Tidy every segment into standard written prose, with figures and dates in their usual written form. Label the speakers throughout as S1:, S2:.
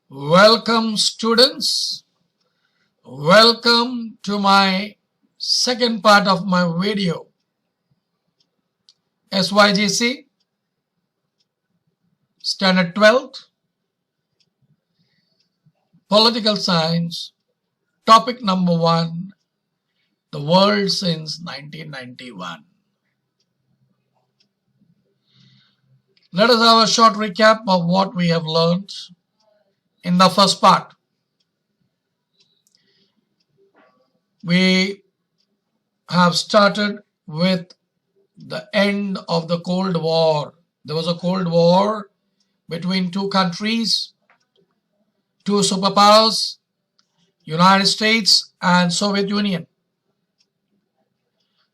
S1: Welcome, students. Welcome to my second part of my video. SYGC, Standard 12th, Political Science, topic number 1, the world since 1991. Let us have a short recap of what we have learned in the first part. We have started with the end of the Cold War. There was a Cold War between two countries, two superpowers, United States and Soviet Union.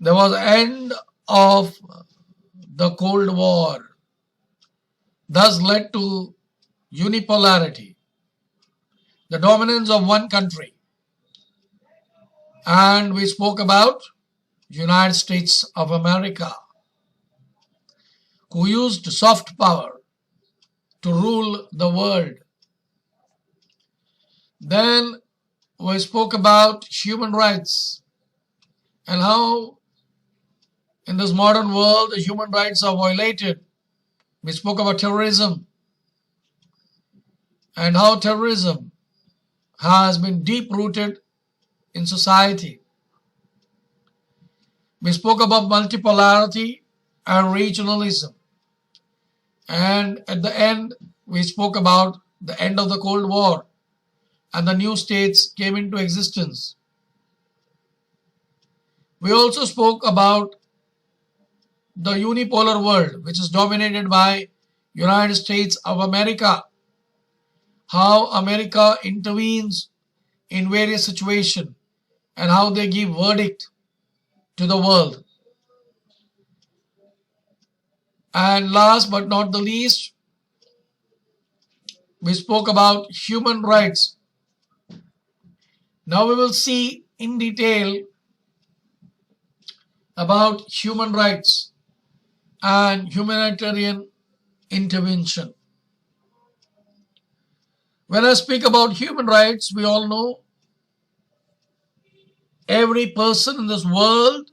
S1: There was the end of the Cold War, thus led to unipolarity, the dominance of one country. And we spoke about United States of America, who used soft power to rule the world. Then we spoke about human rights and how in this modern world the human rights are violated. We spoke about terrorism and how terrorism has been deep-rooted in society. We spoke about multipolarity and regionalism. And at the end, we spoke about the end of the Cold War and the new states came into existence. We also spoke about the unipolar world, which is dominated by United States of America, how America intervenes in various situations and how they give verdict to the world. And last but not the least, we spoke about human rights. Now we will see in detail about human rights and humanitarian intervention. When I speak about human rights, we all know every person in this world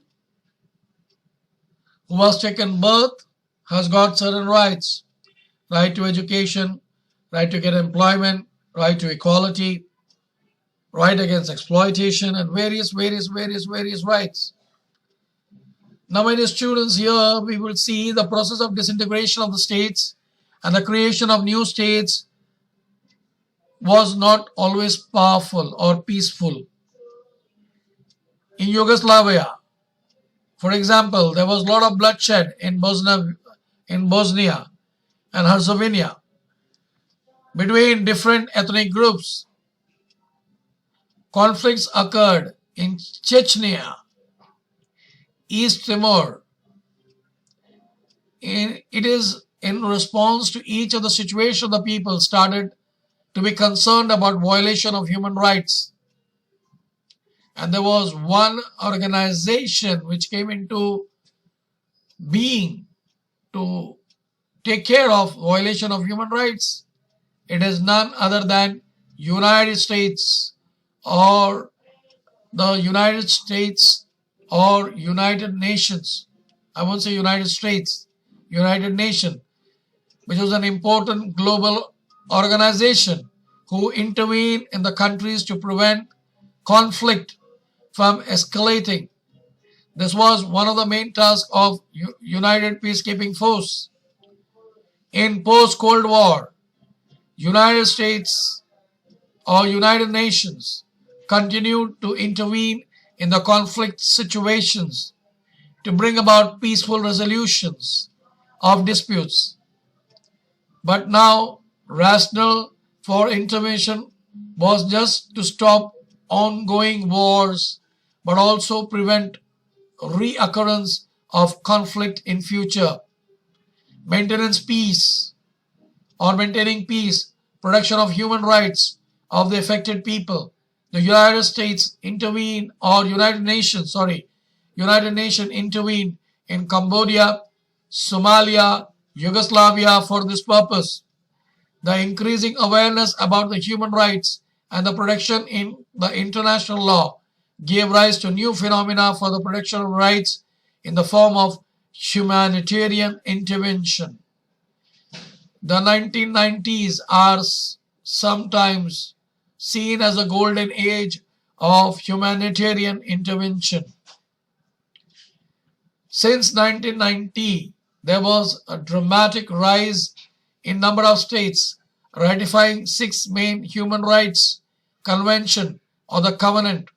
S1: who has taken birth has got certain rights. Right to education, right to get employment, right to equality, right against exploitation, and various rights. Now, my dear students, here we will see the process of disintegration of the states and the creation of new states was not always powerful or peaceful. In Yugoslavia, for example, there was a lot of bloodshed in Bosnia and Herzegovina between different ethnic groups. Conflicts occurred in Chechnya, East Timor. It is in response to each of the situations the people started to be concerned about violation of human rights. And there was one organization which came into being to take care of violation of human rights. It is none other than United States or the United States or United Nations. I won't say United States, United Nation, which was an important global organization who intervened in the countries to prevent conflict from escalating. This was one of the main tasks of United Peacekeeping Force. In post-Cold War, United States or United Nations continued to intervene in the conflict situations to bring about peaceful resolutions of disputes. But now, rationale for intervention was just to stop ongoing wars, but also prevent reoccurrence of conflict in future. Maintaining peace protection of human rights of the affected people. The United States intervened, or United Nations intervened in Cambodia, Somalia, Yugoslavia for this purpose. The increasing awareness about the human rights and the protection in the international law gave rise to new phenomena for the protection of rights in the form of humanitarian intervention. The 1990s are sometimes seen as a golden age of humanitarian intervention. Since 1990, there was a dramatic rise in number of states ratifying 6 main human rights convention or the covenant.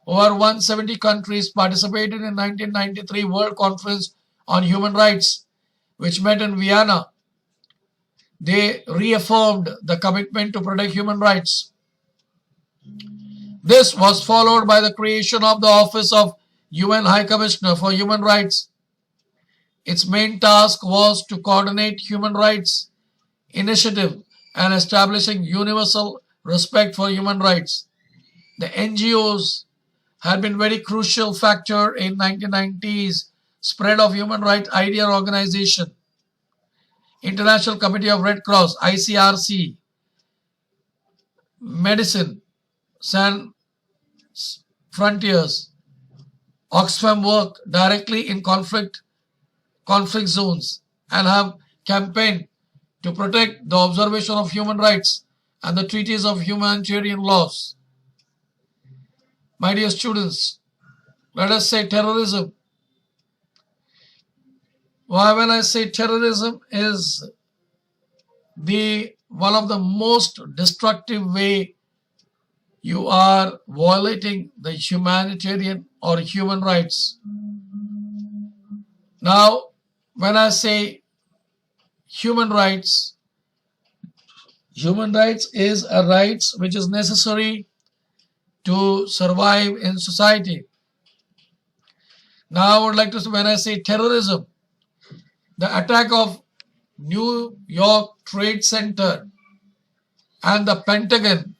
S1: Over 170 countries participated in 1993 World Conference on Human Rights, which met in Vienna. They reaffirmed the commitment to protect human rights. This was followed by the creation of the Office of UN High Commissioner for Human Rights. Its main task was to coordinate human rights initiative and establishing universal respect for human rights. The NGOs had been very crucial factor in 1990s spread of human rights idea organization. International Committee of Red Cross, ICRC, Medicine Sans Frontiers, Oxfam work directly in conflict zones and have campaigned to protect the observation of human rights and the treaties of humanitarian laws. My dear students, let us say terrorism. Why, when I say terrorism is one of the most destructive way you are violating the humanitarian or human rights. Now, when I say human rights is a rights which is necessary to survive in society. Now I would like to say, when I say terrorism, the attack of New York Trade Center and the Pentagon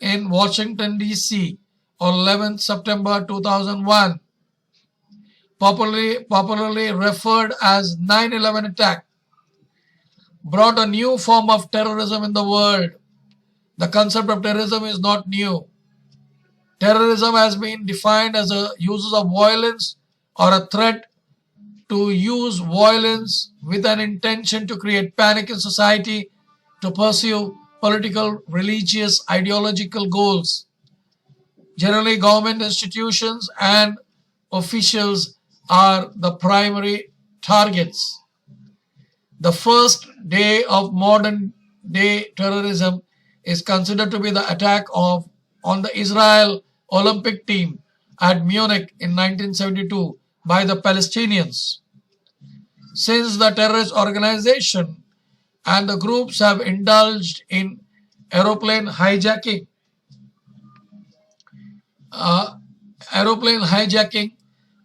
S1: in Washington DC on 11th September 2001, popularly referred as 9/11 attack, brought a new form of terrorism in the world. The concept of terrorism is not new. Terrorism has been defined as a use of violence or a threat to use violence with an intention to create panic in society to pursue political, religious, ideological goals. Generally, government institutions and officials are the primary targets. The first day of modern day terrorism is considered to be the attack on the Israel Olympic team at Munich in 1972 by the Palestinians. Since the terrorist organization and the groups have indulged in aeroplane hijacking,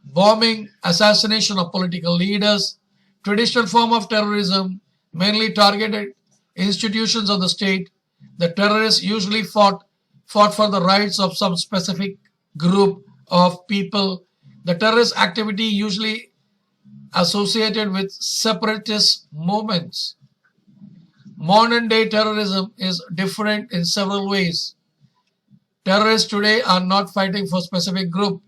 S1: bombing, assassination of political leaders, traditional form of terrorism, mainly targeted institutions of the state, the terrorists usually fought for the rights of some specific group of people. The terrorist activity usually associated with separatist movements. Modern day terrorism is different in several ways. Terrorists today are not fighting for specific group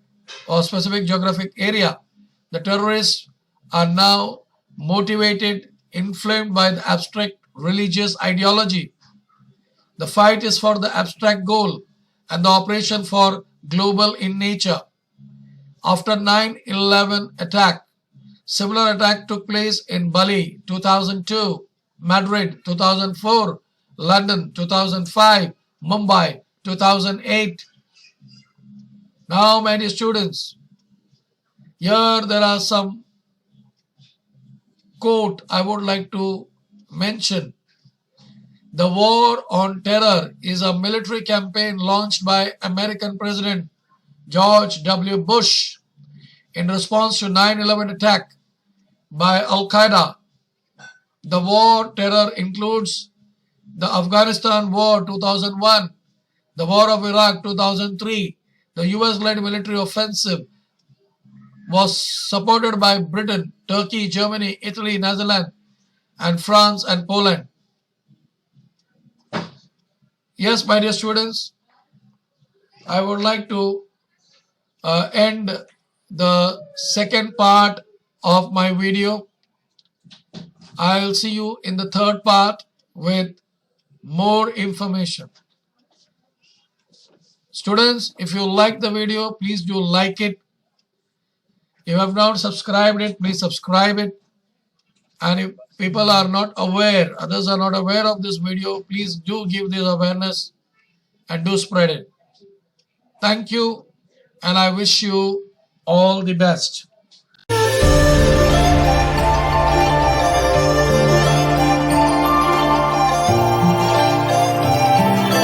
S1: or specific geographic area. The terrorists are now motivated, inflamed by the abstract religious ideology. The fight is for the abstract goal and the operation for global in nature. After 9/11 attack, similar attack took place in Bali 2002, Madrid 2004, London 2005, Mumbai 2008. Now, my dear students, here there are some quote I would like to mention. The war on terror is a military campaign launched by American President George W. Bush in response to 9/11 attack by Al Qaeda. The war terror includes the Afghanistan War 2001, the War of Iraq 2003, the US-led military offensive was supported by Britain, Turkey, Germany, Italy, Netherlands, and France and Poland. Yes, my dear students, I would like to end the second part of my video. I'll see you in the third part with more information. Students, if you like the video, please do like it. If you have not subscribed it, please subscribe it. And if people are not aware, others are not aware of this video, please do give this awareness and do spread it. Thank you, and I wish you all the best.